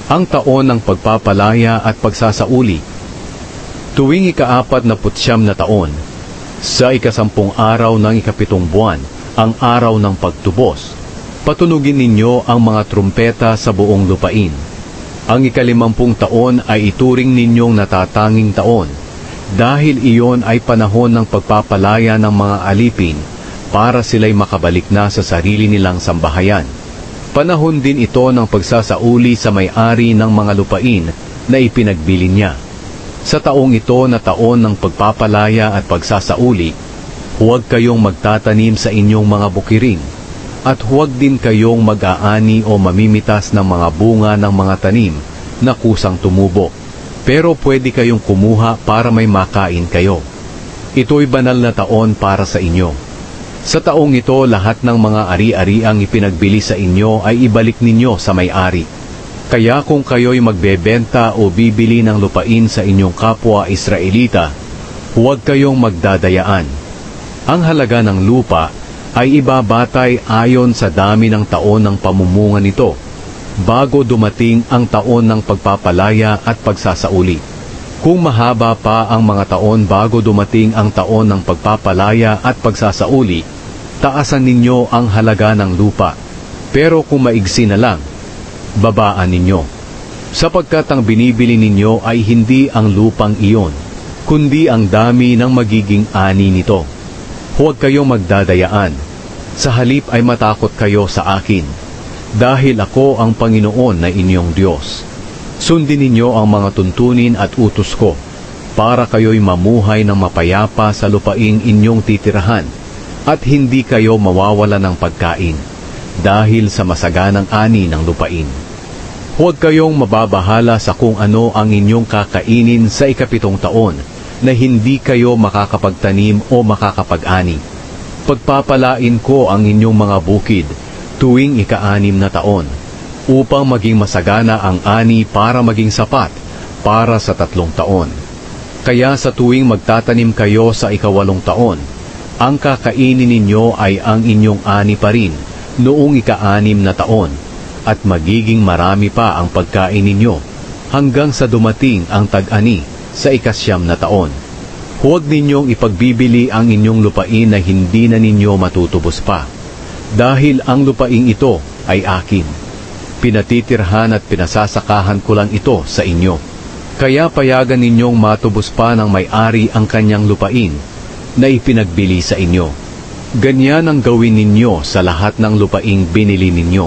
ang taon ng pagpapalaya at pagsasauli. Tuwing ika-49 na taon, sa ika-10 araw ng ika-7 buwan, ang araw ng pagtubos, patunugin ninyo ang mga trumpeta sa buong lupain. Ang ika-50 taon ay ituring ninyong natatanging taon, dahil iyon ay panahon ng pagpapalaya ng mga alipin para sila'y makabalik na sa sarili nilang sambahayan. Panahon din ito ng pagsasauli sa may-ari ng mga lupain na ipinagbili niya. Sa taong ito na taon ng pagpapalaya at pagsasauli, huwag kayong magtatanim sa inyong mga bukiring, at huwag din kayong mag-aani o mamimitas ng mga bunga ng mga tanim na kusang tumubo. Pero pwede kayong kumuha para may makain kayo. Ito'y banal na taon para sa inyo. Sa taong ito, lahat ng mga ari-ariang ipinagbili sa inyo ay ibalik ninyo sa may-ari. Kaya kung kayo'y magbebenta o bibili ng lupain sa inyong kapwa Israelita, huwag kayong magdadayaan. Ang halaga ng lupa ay ibabatay ayon sa dami ng taon ng pamumunga nito, bago dumating ang taon ng pagpapalaya at pagsasauli. Kung mahaba pa ang mga taon bago dumating ang taon ng pagpapalaya at pagsasauli, taasan ninyo ang halaga ng lupa. Pero kung maigsi na lang, babaan ninyo. Sapagkat ang binibili ninyo ay hindi ang lupang iyon, kundi ang dami ng magiging ani nito. Huwag kayong magdadayaan. Sa halip ay matakot kayo sa akin, dahil ako ang Panginoon na inyong Diyos. Sundin ninyo ang mga tuntunin at utos ko, para kayo'y mamuhay ng mapayapa sa lupaing inyong titirahan, at hindi kayo mawawala ng pagkain, dahil sa masaganang ani ng lupain. Huwag kayong mababahala sa kung ano ang inyong kakainin sa ika-7 taon, na hindi kayo makakapagtanim o makakapag-ani. Pagpapalain ko ang inyong mga bukid tuwing ika-6 na taon, upang maging masagana ang ani para maging sapat para sa 3 taon. Kaya sa tuwing magtatanim kayo sa ika-8 taon, ang kakainin ninyo ay ang inyong ani pa rin noong ika-6 na taon, at magiging marami pa ang pagkain ninyo hanggang sa dumating ang tag-ani sa ika-9 na taon. Huwag ninyong ipagbibili ang inyong lupain na hindi na ninyo matutubos pa, dahil ang lupaing ito ay akin. Pinatitirhan at pinasasakahan ko lang ito sa inyo. Kaya payagan ninyong matubos pa ng may-ari ang kanyang lupain na ipinagbili sa inyo. Ganyan ang gawin ninyo sa lahat ng lupaing binili ninyo.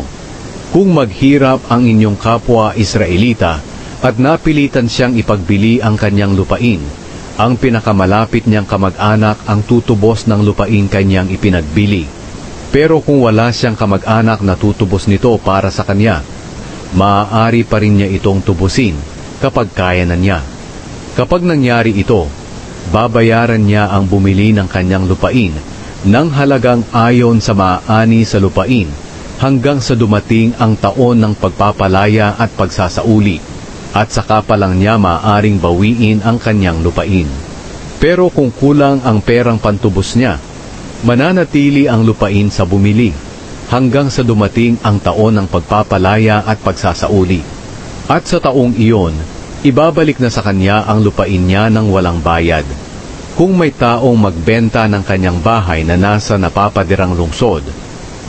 Kung maghirap ang inyong kapwa Israelita at napilitan siyang ipagbili ang kanyang lupain, ang pinakamalapit niyang kamag-anak ang tutubos ng lupain kanyang ipinagbili. Pero kung wala siyang kamag-anak na tutubos nito para sa kanya, maaari pa rin niya itong tubusin kapag kaya na niya. Kapag nangyari ito, babayaran niya ang bumili ng kanyang lupain ng halagang ayon sa maaani sa lupain hanggang sa dumating ang taon ng pagpapalaya at pagsasauli, at saka pa lang niya maaaring bawiin ang kanyang lupain. Pero kung kulang ang perang pantubos niya, mananatili ang lupain sa bumili hanggang sa dumating ang taon ng pagpapalaya at pagsasauli. At sa taong iyon, ibabalik na sa kanya ang lupain niya ng walang bayad. Kung may taong magbenta ng kanyang bahay na nasa napapadirang lungsod,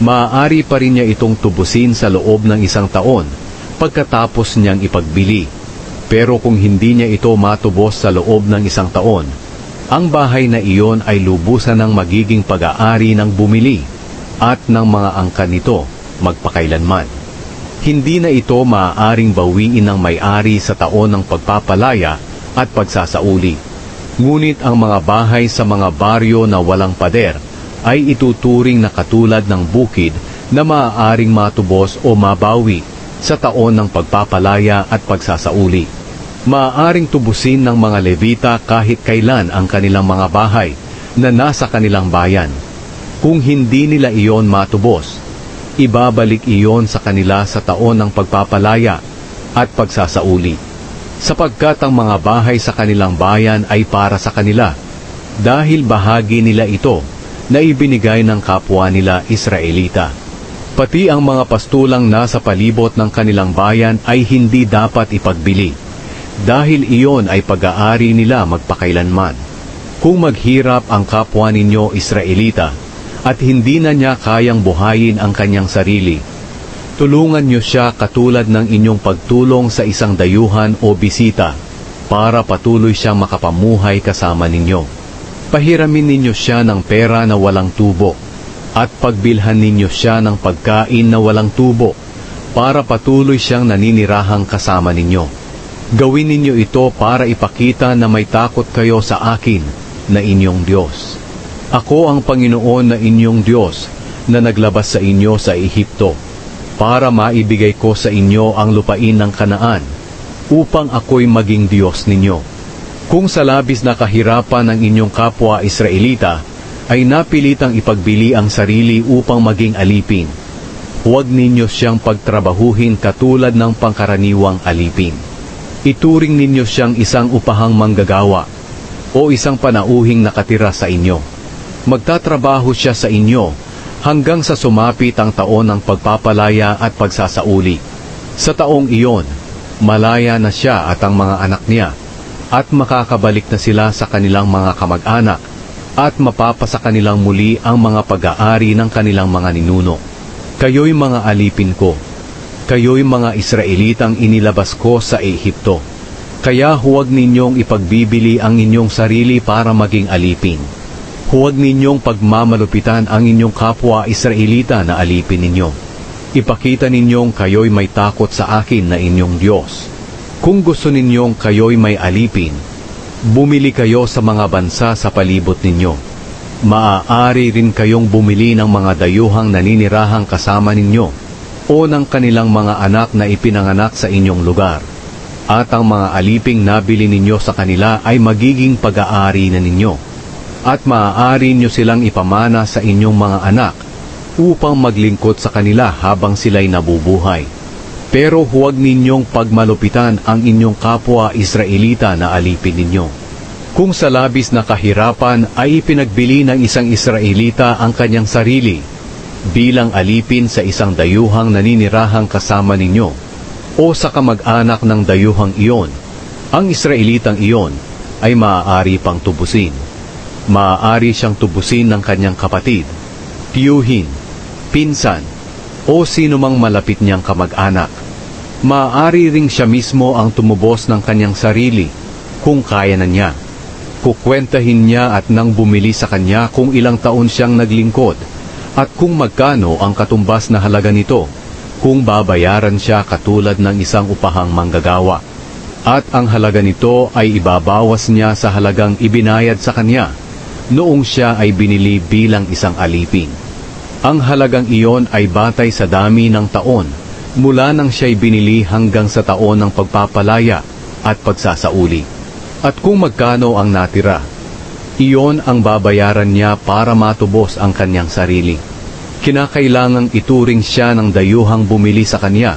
maaari pa rin niya itong tubusin sa loob ng 1 taon pagkatapos niyang ipagbili. Pero kung hindi niya ito matubos sa loob ng 1 taon, ang bahay na iyon ay lubusan ng magiging pag-aari ng bumili at ng mga angkan nito magpakailanman. Hindi na ito maaaring bawiin ng may-ari sa taon ng pagpapalaya at pagsasauli. Ngunit ang mga bahay sa mga baryo na walang pader ay ituturing na katulad ng bukid na maaaring matubos o mabawi sa taon ng pagpapalaya at pagsasauli. Maaaring tubusin ng mga Levita kahit kailan ang kanilang mga bahay na nasa kanilang bayan. Kung hindi nila iyon matubos, ibabalik iyon sa kanila sa taon ng pagpapalaya at pagsasauli. Sapagkat ang mga bahay sa kanilang bayan ay para sa kanila, dahil bahagi nila ito na ibinigay ng kapwa nila Israelita. Pati ang mga pastulang nasa palibot ng kanilang bayan ay hindi dapat ipagbili, dahil iyon ay pag-aari nila magpakailanman. Kung maghirap ang kapwa ninyo Israelita, at hindi na niya kayang buhayin ang kanyang sarili, tulungan niyo siya katulad ng inyong pagtulong sa isang dayuhan o bisita, para patuloy siyang makapamuhay kasama ninyo. Pahiramin ninyo siya ng pera na walang tubo, at pagbilhan ninyo siya ng pagkain na walang tubo, para patuloy siyang naninirahang kasama ninyo. Gawin ninyo ito para ipakita na may takot kayo sa akin na inyong Diyos. Ako ang Panginoon na inyong Diyos na naglabas sa inyo sa Ehipto, para maibigay ko sa inyo ang lupain ng Kanaan, upang ako'y maging Diyos ninyo. Kung sa labis na kahirapan ng inyong kapwa Israelita, ay napilitang ipagbili ang sarili upang maging alipin, huwag ninyo siyang pagtrabahuhin katulad ng pangkaraniwang alipin. Ituring ninyo siyang isang upahang manggagawa, o isang panauhing nakatira sa inyo. Magtatrabaho siya sa inyo hanggang sa sumapit ang taon ng pagpapalaya at pagsasauli. Sa taong iyon, malaya na siya at ang mga anak niya, at makakabalik na sila sa kanilang mga kamag-anak, at mapapasa kanilang muli ang mga pag-aari ng kanilang mga ninuno. Kayo'y mga alipin ko, kayo'y mga Israelitang inilabas ko sa Ehipto. Kaya huwag ninyong ipagbibili ang inyong sarili para maging alipin. Huwag ninyong pagmamalupitan ang inyong kapwa Israelita na alipin ninyo. Ipakita ninyong kayo'y may takot sa akin na inyong Diyos. Kung gusto ninyong kayo'y may alipin, bumili kayo sa mga bansa sa palibot ninyo. Maaari rin kayong bumili ng mga dayuhang naninirahang kasama ninyo, o ng kanilang mga anak na ipinanganak sa inyong lugar. At ang mga aliping nabili ninyo sa kanila ay magiging pag-aari na ninyo. At maaari nyo silang ipamana sa inyong mga anak, upang maglingkod sa kanila habang sila'y nabubuhay. Pero huwag ninyong pagmalupitan ang inyong kapwa Israelita na alipin ninyo. Kung sa labis na kahirapan ay ipinagbili ng isang Israelita ang kanyang sarili, bilang alipin sa isang dayuhang naninirahang kasama ninyo, o sa kamag-anak ng dayuhang iyon, ang Israelitang iyon ay maaari pang tubusin. Maaari siyang tubusin ng kanyang kapatid, tiyuhin, pinsan, o sinumang malapit niyang kamag-anak. Maaari ring siya mismo ang tumubos ng kanyang sarili, kung kaya na niya. Kukwentahin niya at nang bumili sa kanya kung ilang taon siyang naglingkod, at kung magkano ang katumbas na halaga nito, kung babayaran siya katulad ng isang upahang manggagawa. At ang halaga nito ay ibabawas niya sa halagang ibinayad sa kanya, noong siya ay binili bilang isang alipin. Ang halagang iyon ay batay sa dami ng taon, mula nang siya'y binili hanggang sa taon ng pagpapalaya at pagsasauli. At kung magkano ang natira, iyon ang babayaran niya para matubos ang kanyang sarili. Kinakailangang ituring siya ng dayuhang bumili sa kanya,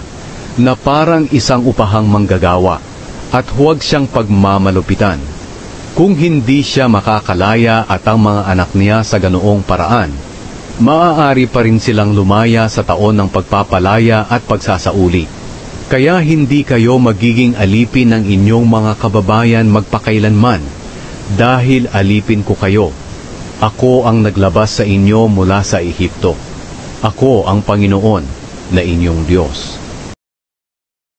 na parang isang upahang manggagawa, at huwag siyang pagmamalupitan. Kung hindi siya makakalaya at ang mga anak niya sa ganoong paraan, maaari pa rin silang lumaya sa taon ng pagpapalaya at pagsasauli. Kaya hindi kayo magiging alipin ng inyong mga kababayan magpakailanman, dahil alipin ko kayo. Ako ang naglabas sa inyo mula sa Ehipto. Ako ang Panginoon na inyong Diyos.